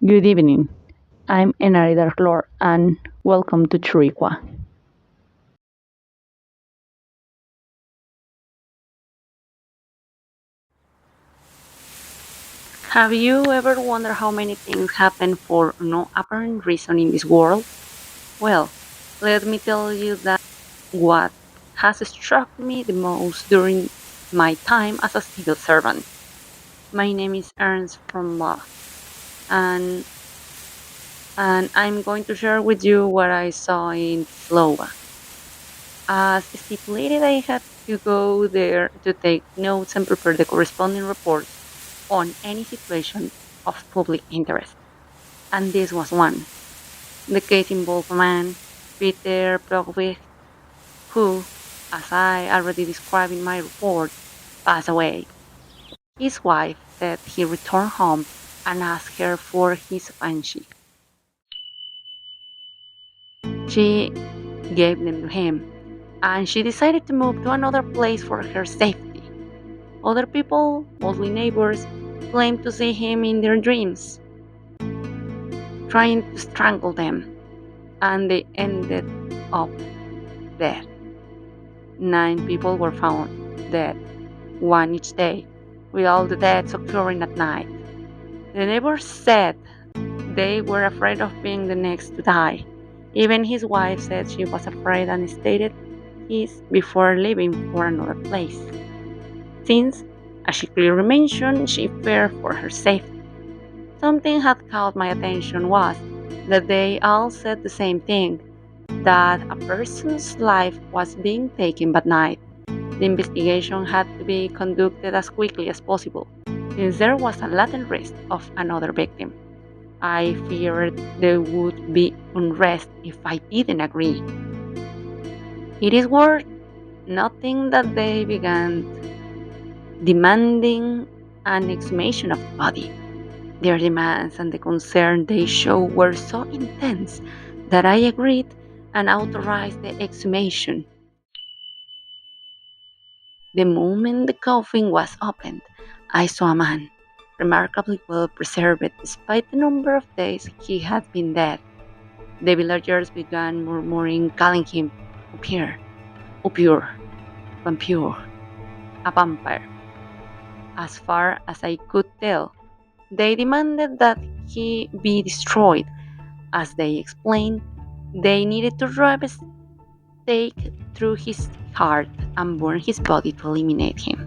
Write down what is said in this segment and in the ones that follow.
Good evening. I'm Enarida Lord and welcome to Churikua. Have you ever wondered how many things happen for no apparent reason in this world? Well, let me tell you that what has struck me the most during my time as a civil servant. My name is Ernst Frombald, and I'm going to share with you what I saw in Slova. As stipulated, I had to go there to take notes and prepare the corresponding reports on any situation of public interest. And this was one. The case involved a man, Peter Plogvig, who, as I already described in my report, passed away. His wife said he returned home and asked her for his banshee. She gave them to him, and she decided to move to another place for her safety. Other people, mostly neighbors, claimed to see him in their dreams, trying to strangle them, and they ended up dead. 9 people were found dead, one each day, with all the deaths occurring at night. The neighbors said they were afraid of being the next to die. Even his wife said she was afraid and stated his before leaving for another place, since, as she clearly mentioned, she feared for her safety. Something had caught my attention was that they all said the same thing, that a person's life was being taken by night. The investigation had to be conducted as quickly as possible, since there was a latent risk of another victim. I feared there would be unrest if I didn't agree. It is worth noting that they began demanding an exhumation of the body. Their demands and the concern they showed were so intense that I agreed and authorized the exhumation. The moment the coffin was opened, I saw a man, remarkably well preserved despite the number of days he had been dead. The villagers began murmuring, calling him Upir, Upur, Vampire, a vampire. As far as I could tell, they demanded that he be destroyed. As they explained, they needed to drive a stake through his heart and burn his body to eliminate him.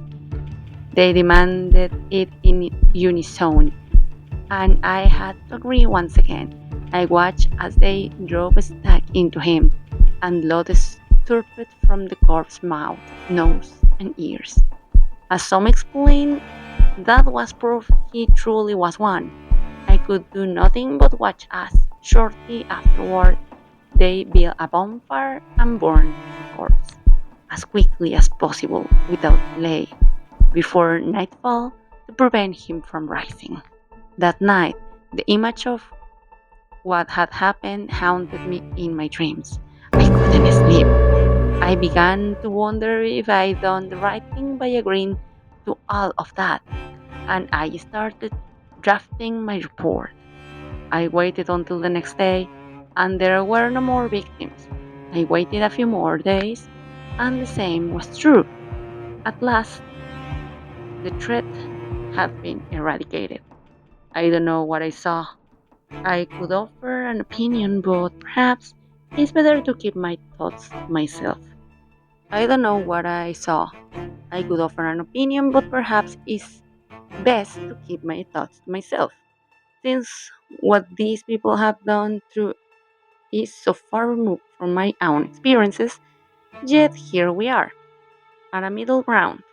They demanded it in unison, and I had to agree once again. I watched as they drove a stake into him, and blood spurted from the corpse's mouth, nose, and ears. As some explained, that was proof he truly was one. I could do nothing but watch as, shortly afterward, they built a bonfire and burned the corpse as quickly as possible without delay before nightfall to prevent him from rising. That night, the image of what had happened haunted me in my dreams. I couldn't sleep. I began to wonder if I'd done the right thing by agreeing to all of that, and I started drafting my report. I waited until the next day, and there were no more victims. I waited a few more days, and the same was true. At last, the threat had been eradicated. I don't know what I saw. I could offer an opinion, but perhaps it's better to keep my thoughts to myself. I don't know what I saw. I could offer an opinion, but perhaps it's best to keep my thoughts to myself, since what these people have done through is so far removed from my own experiences, yet here we are, at a middle ground,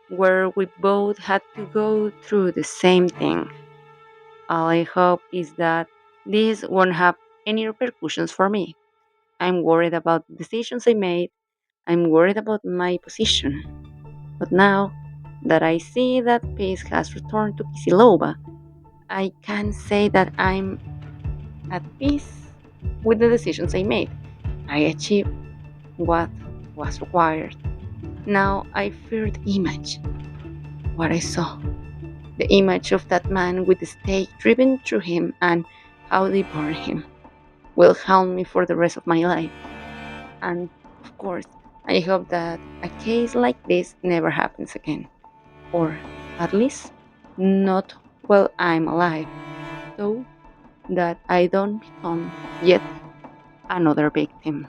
where we both had to go through the same thing. All I hope is that this won't have any repercussions for me. I'm worried about the decisions I made. I'm worried about my position. But now that I see that peace has returned to Kisilova, I can say that I'm at peace with the decisions I made. I achieved what was required. Now I fear the image, what I saw. The image of that man with the stake driven through him and how they burned him will haunt me for the rest of my life. And of course, I hope that a case like this never happens again, or at least not while I'm alive, so that I don't become yet another victim.